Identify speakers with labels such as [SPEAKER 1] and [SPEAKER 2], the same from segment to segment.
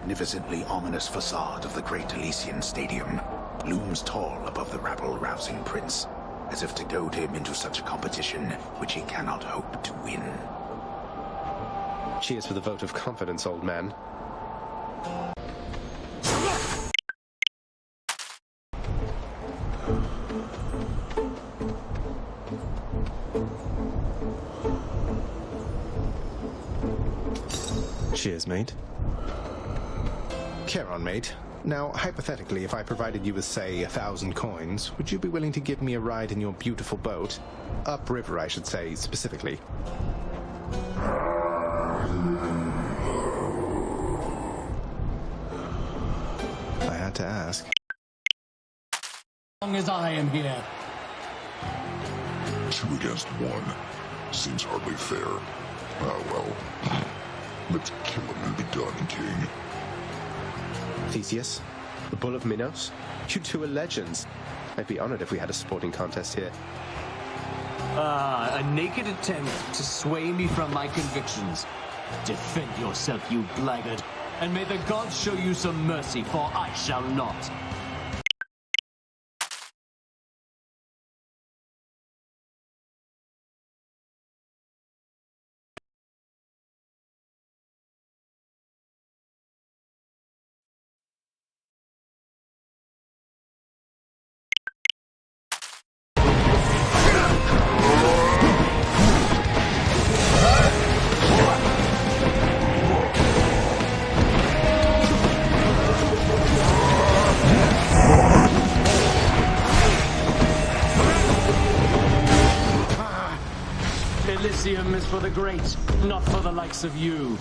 [SPEAKER 1] magnificently ominous facade of the Great Elysian Stadium looms tall above the rabble-rousing prince, as if to goad him into such a competition which he cannot hope to win.
[SPEAKER 2] Cheers for the vote of confidence, old man. Cheers, mate. Care on, mate. Now, hypothetically, if I provided you with, say, 1,000 coins, would you be willing to give me a ride in your beautiful boat? Upriver, I should say, specifically. I had to ask.
[SPEAKER 3] As long as I am here.
[SPEAKER 4] 2 against 1. Seems hardly fair. Ah, well. Let's kill him and be done, King.
[SPEAKER 2] Theseus? The Bull of Minos? You two are legends. I'd be honored if we had a sporting contest here.
[SPEAKER 3] A naked attempt to sway me from my convictions. Defend yourself, you blackguard, and may the gods show you some mercy, for I shall not. Elysium is for the great, not for the likes of you.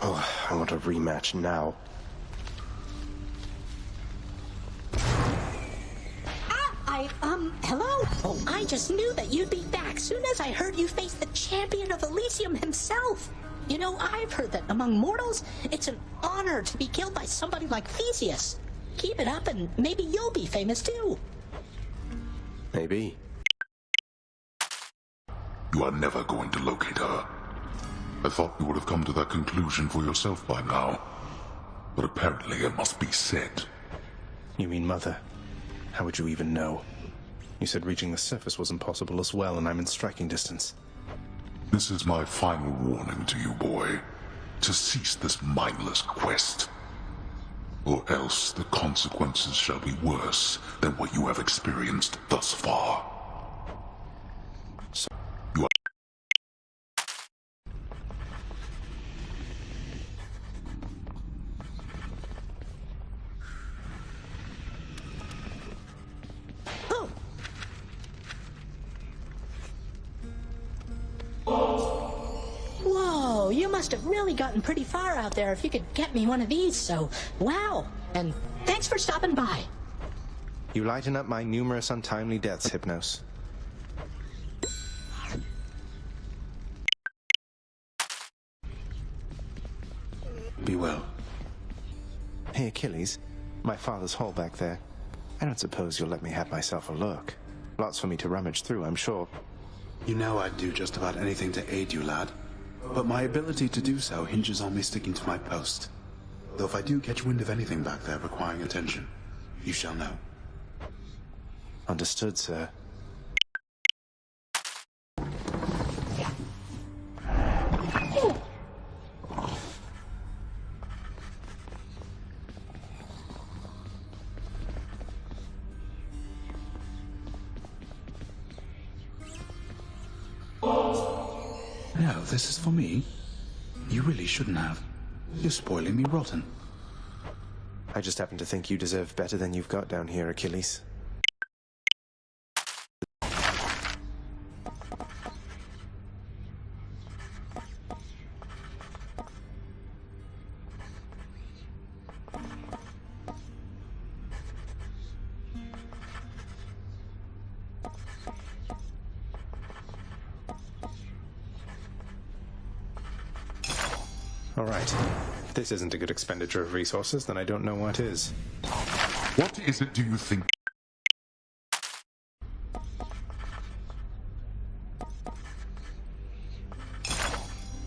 [SPEAKER 2] Oh, I want a rematch now.
[SPEAKER 5] Hello? Oh, I just knew that you'd be back soon as I heard you face the champion of Elysium himself. You know, I've heard that among mortals, it's an honor to be killed by somebody like Theseus. Keep it up and maybe you'll be famous too.
[SPEAKER 2] Maybe.
[SPEAKER 4] You are never going to locate her. I thought you would have come to that conclusion for yourself by now. But apparently it must be said.
[SPEAKER 2] You mean Mother? How would you even know? You said reaching the surface was impossible as well, and I'm in striking distance.
[SPEAKER 4] This is my final warning to you, boy. To cease this mindless quest. Or else the consequences shall be worse than what you have experienced thus far. You are...
[SPEAKER 5] Whoa, you must have really gotten pretty far out there if you could get me one of these, so wow. And thanks for stopping by.
[SPEAKER 2] You lighten up my numerous untimely deaths, Hypnos.
[SPEAKER 1] Be well.
[SPEAKER 2] Hey, Achilles. My father's hall back there. I don't suppose you'll let me have myself a look. Lots for me to rummage through, I'm sure.
[SPEAKER 1] You know I'd do just about anything to aid you, lad. But my ability to do so hinges on me sticking to my post. Though if I do catch wind of anything back there requiring attention, you shall know.
[SPEAKER 2] Understood, sir.
[SPEAKER 1] No, this is for me. You really shouldn't have. You're spoiling me rotten.
[SPEAKER 2] I just happen to think you deserve better than you've got down here, Achilles. All right. this isn't a good expenditure of resources, then I don't know what is.
[SPEAKER 4] What is it do you think?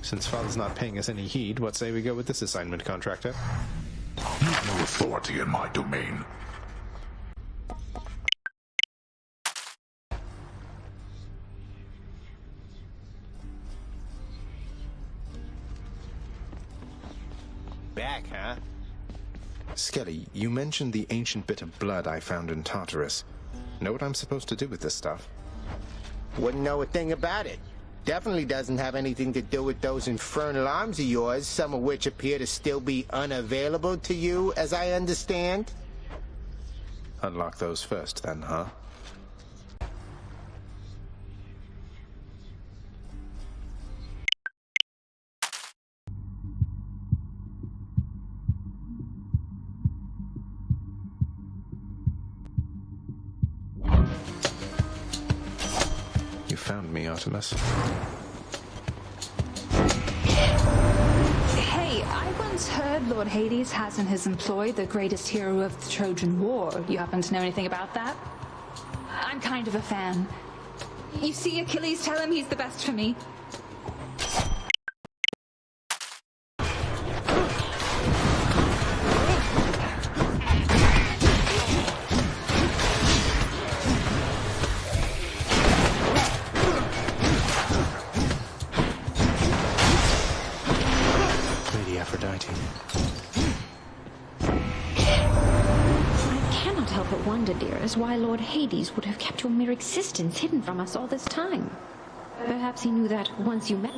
[SPEAKER 2] Since Father's not paying us any heed, what say we go with this assignment, contractor?
[SPEAKER 4] You've no authority in my domain.
[SPEAKER 2] Back, huh? Skelly, you mentioned the ancient bit of blood I found in Tartarus. Know what I'm supposed to do with this stuff?
[SPEAKER 6] Wouldn't know a thing about it. Definitely doesn't have anything to do with those infernal arms of yours, some of which appear to still be unavailable to you, as I understand.
[SPEAKER 2] Unlock those first, then, huh? You found me, Artemis.
[SPEAKER 7] Hey, I once heard Lord Hades has in his employ the greatest hero of the Trojan War. You happen to know anything about that? I'm kind of a fan. You see Achilles, tell him he's the best for me.
[SPEAKER 8] Is why Lord Hades would have kept your mere existence hidden from us all this time. Perhaps he knew that once you met...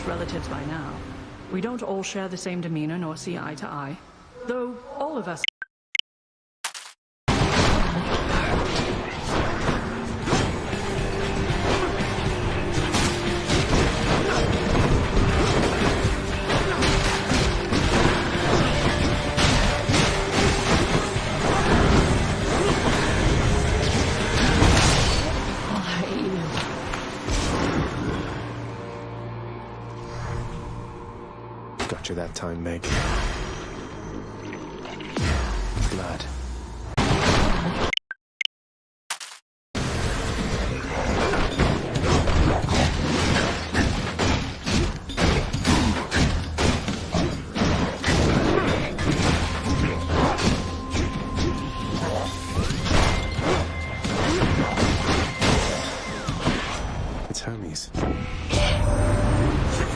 [SPEAKER 9] relatives by now. We don't all share the same demeanor nor see eye to eye, though all of us...
[SPEAKER 2] Got you that time, Meg. Blood. It's Hermes.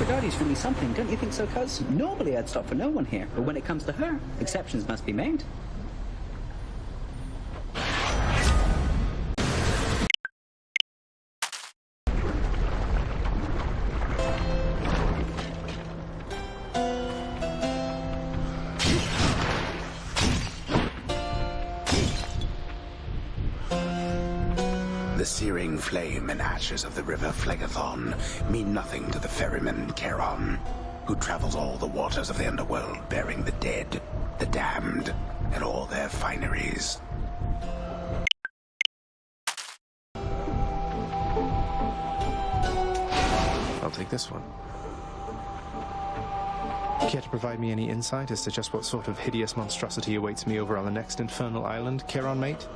[SPEAKER 10] Aphrodite's really something, don't you think so, cuz? Normally I'd stop for no one here, but when it comes to her, exceptions must be made.
[SPEAKER 1] The searing flame and ashes of the river Phlegethon mean nothing to the ferryman Charon, who travels all the waters of the underworld bearing the dead, the damned, and all their fineries.
[SPEAKER 2] I'll take this one. Care to provide me any insight as to just what sort of hideous monstrosity awaits me over on the next infernal island, Charon, mate?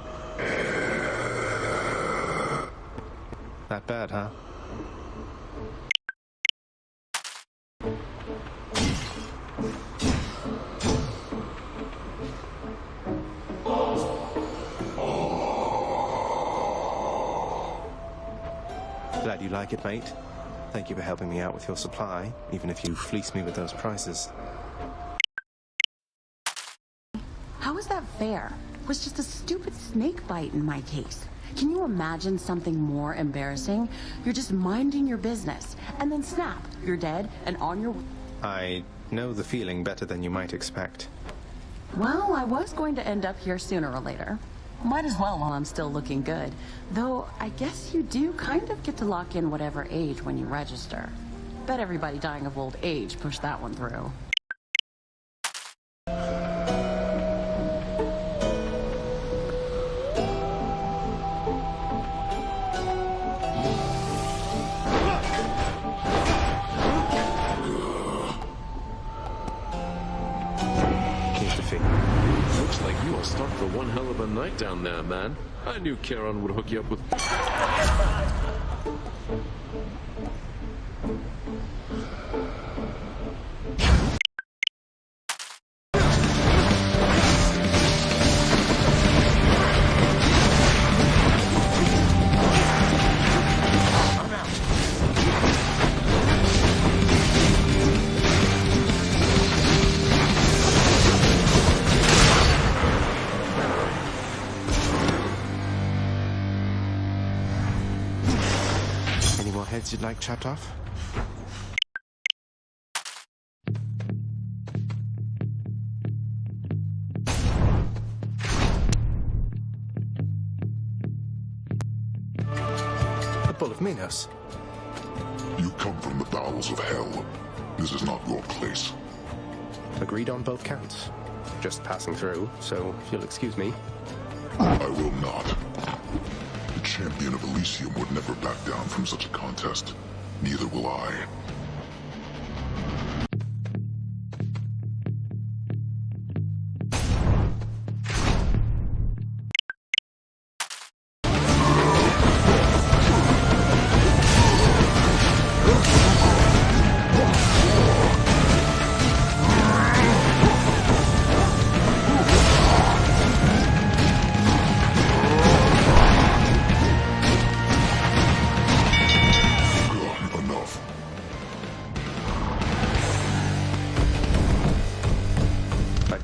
[SPEAKER 2] That bad, huh? Glad you like it, mate. Thank you for helping me out with your supply, even if you fleece me with those prices.
[SPEAKER 11] How is that fair? It was just a stupid snake bite in my case. Can you imagine something more embarrassing? You're just minding your business, and then snap, you're dead and on your...
[SPEAKER 2] I know the feeling better than you might expect.
[SPEAKER 11] Well, I was going to end up here sooner or later. Might as well while I'm still looking good. Though, I guess you do kind of get to lock in whatever age when you register. Bet everybody dying of old age pushed that one through.
[SPEAKER 12] Looks like you are stuck for one hell of a night down there, man. I knew Charon would hook you up with...
[SPEAKER 2] Any more heads you'd like chopped off? The Bull of Minos.
[SPEAKER 4] You come from the bowels of hell. This is not your place.
[SPEAKER 2] Agreed on both counts. Just passing through, so if you'll excuse me.
[SPEAKER 4] I will not. The champion of Elysium would never back down from such a contest. Neither will I.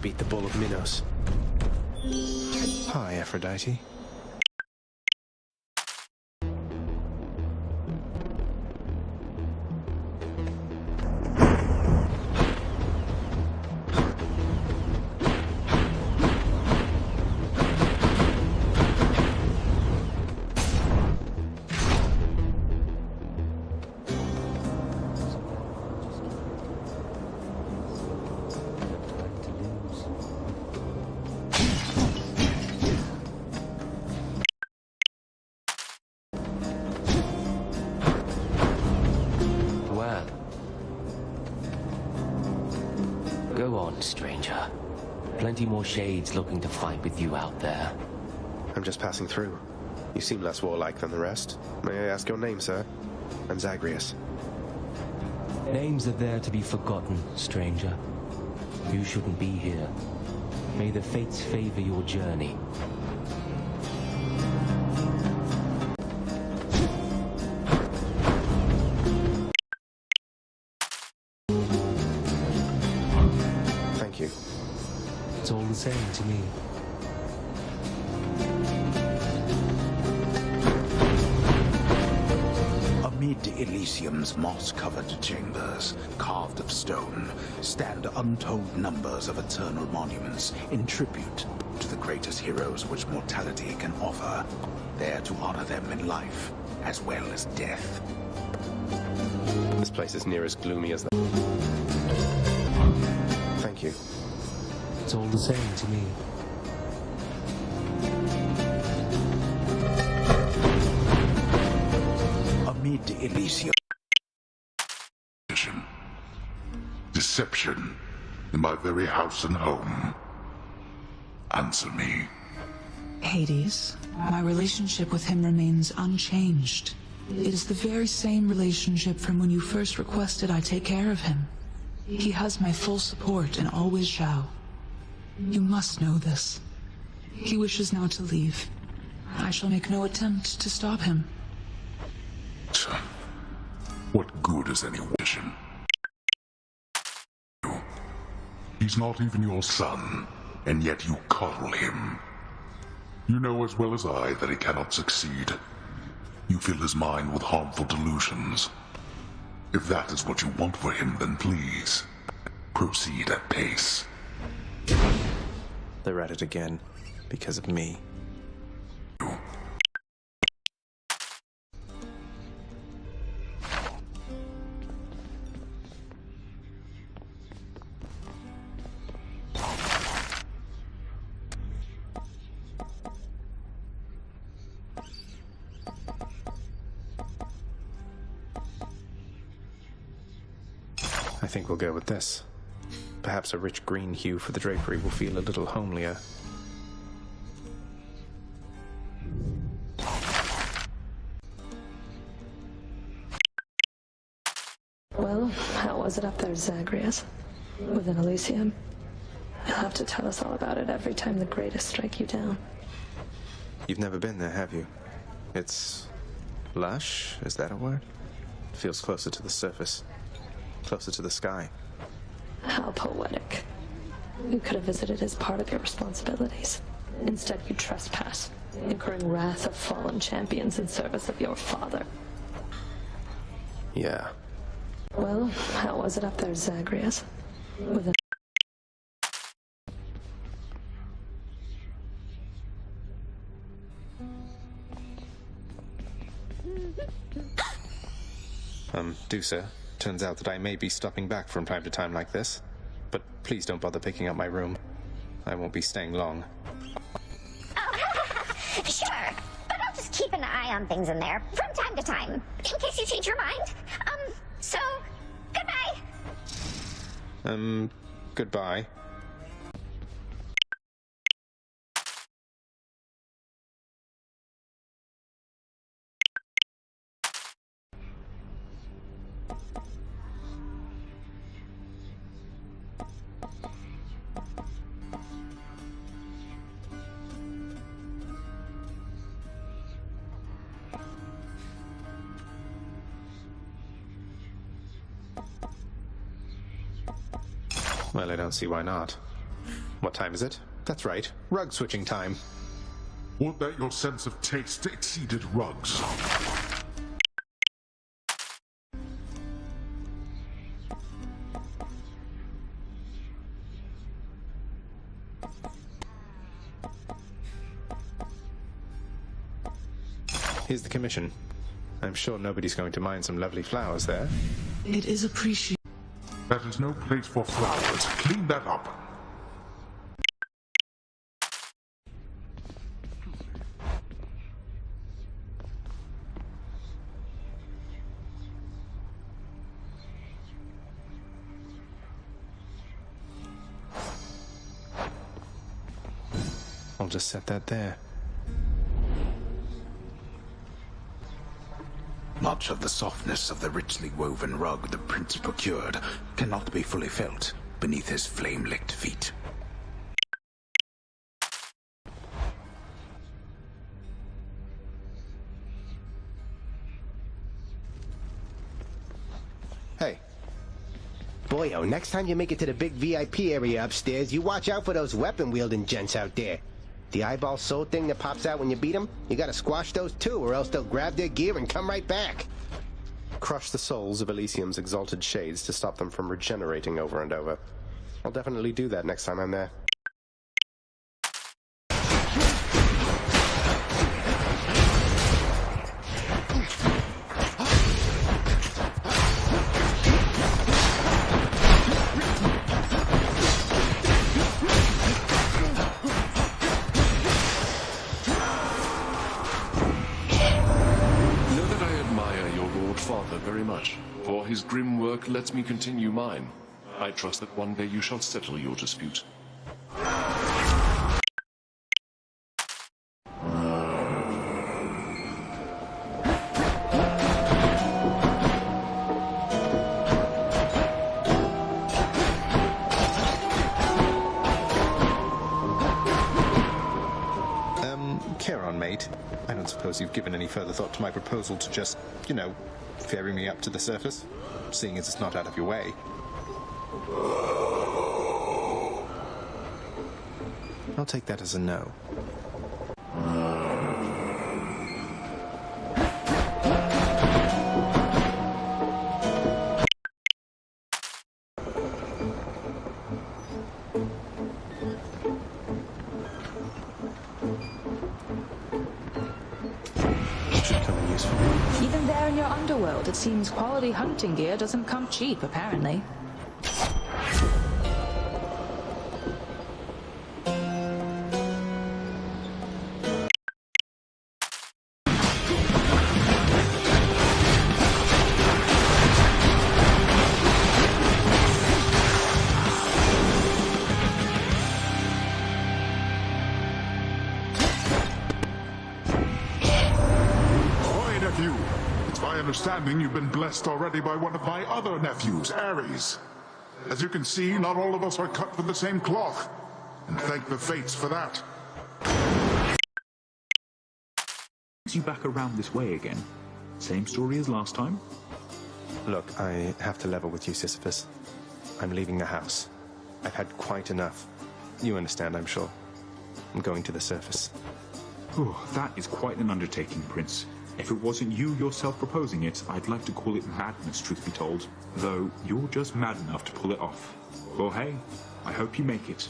[SPEAKER 2] Beat the Bull of Minos. Hi, Aphrodite.
[SPEAKER 3] Go on, stranger. Plenty more shades looking to fight with you out there.
[SPEAKER 2] I'm just passing through. You seem less warlike than the rest. May I ask your name, sir? I'm Zagreus.
[SPEAKER 3] Names are there to be forgotten, stranger. You shouldn't be here. May the fates favor your journey.
[SPEAKER 2] Thank you.
[SPEAKER 3] It's all the same to me.
[SPEAKER 1] Amid Elysium's moss-covered chambers, carved of stone, stand untold numbers of eternal monuments in tribute to the greatest heroes which mortality can offer, there to honor them in life as well as death.
[SPEAKER 2] This place is near as gloomy as the... Thank you.
[SPEAKER 3] It's all the same to me.
[SPEAKER 1] Amid Elysium.
[SPEAKER 4] Deception in my very house and home. Answer me.
[SPEAKER 13] Hades, my relationship with him remains unchanged. It is the very same relationship from when you first requested I take care of him. He has my full support and always shall. You must know this. He wishes now to leave. I shall make no attempt to stop him.
[SPEAKER 4] What good is any wishing? He's not even your son, and yet you coddle him. You know as well as I that he cannot succeed. You fill his mind with harmful delusions. If that is what you want for him, then please, proceed at pace.
[SPEAKER 2] They're at it again, because of me. I think we'll go with this. Perhaps a rich green hue for the drapery will feel a little homelier.
[SPEAKER 14] Well, how was it up there, Zagreus? Within Elysium? You'll have to tell us all about it every time the greatest strike you down.
[SPEAKER 2] You've never been there, have you? It's lush, is that a word? It feels closer to the surface, closer to the sky.
[SPEAKER 14] How poetic. You could have visited as part of your responsibilities. Instead, you trespass, incurring wrath of fallen champions in service of your father.
[SPEAKER 2] Yeah.
[SPEAKER 14] Well, how was it up there, Zagreus? Within
[SPEAKER 2] Dusa, turns out that I may be stopping back from time to time like this, but please don't bother picking up my room. I won't be staying long.
[SPEAKER 15] Oh, sure, but I'll just keep an eye on things in there from time to time, in case you change your mind. So, goodbye.
[SPEAKER 2] Goodbye. Well, I don't see why not. What time is it? That's right, rug switching time.
[SPEAKER 4] Would that your sense of taste exceeded rugs?
[SPEAKER 2] Here's the commission. I'm sure nobody's going to mind some lovely flowers there.
[SPEAKER 13] It is appreciated.
[SPEAKER 4] That is no place for flowers. Clean that up.
[SPEAKER 2] I'll just set that there.
[SPEAKER 1] Much of the softness of the richly woven rug the prince procured cannot be fully felt beneath his flame-licked feet.
[SPEAKER 2] Hey.
[SPEAKER 6] Boyo, next time you make it to the big VIP area upstairs, you watch out for those weapon-wielding gents out there. The eyeball soul thing that pops out when you beat them, you gotta squash those too, or else they'll grab their gear and come right back.
[SPEAKER 2] Crush the souls of Elysium's exalted shades to stop them from regenerating over and over. I'll definitely do that next time I'm there.
[SPEAKER 12] Very much, for his grim work lets me continue mine. I trust that one day you shall settle your dispute.
[SPEAKER 2] Charon, mate. I don't suppose you've given any further thought to my proposal to just, ferry me up to the surface, seeing as it's not out of your way. I'll take that as a no.
[SPEAKER 7] Even there in your underworld, it seems quality hunting gear doesn't come cheap, apparently.
[SPEAKER 4] understanding, you've been blessed already by one of my other nephews, Ares. As you can see, not all of us are cut from the same cloth, and thank the fates for that.
[SPEAKER 16] You back around this way again. Same story as last time?
[SPEAKER 2] Look, I have to level with you, Sisyphus. I'm leaving the house. I've had quite enough. You understand, I'm sure. I'm going to the surface.
[SPEAKER 16] Oh, that is quite an undertaking, Prince. If it wasn't you yourself proposing it, I'd like to call it madness, truth be told. Though, you're just mad enough to pull it off. Well, hey, I hope you make it.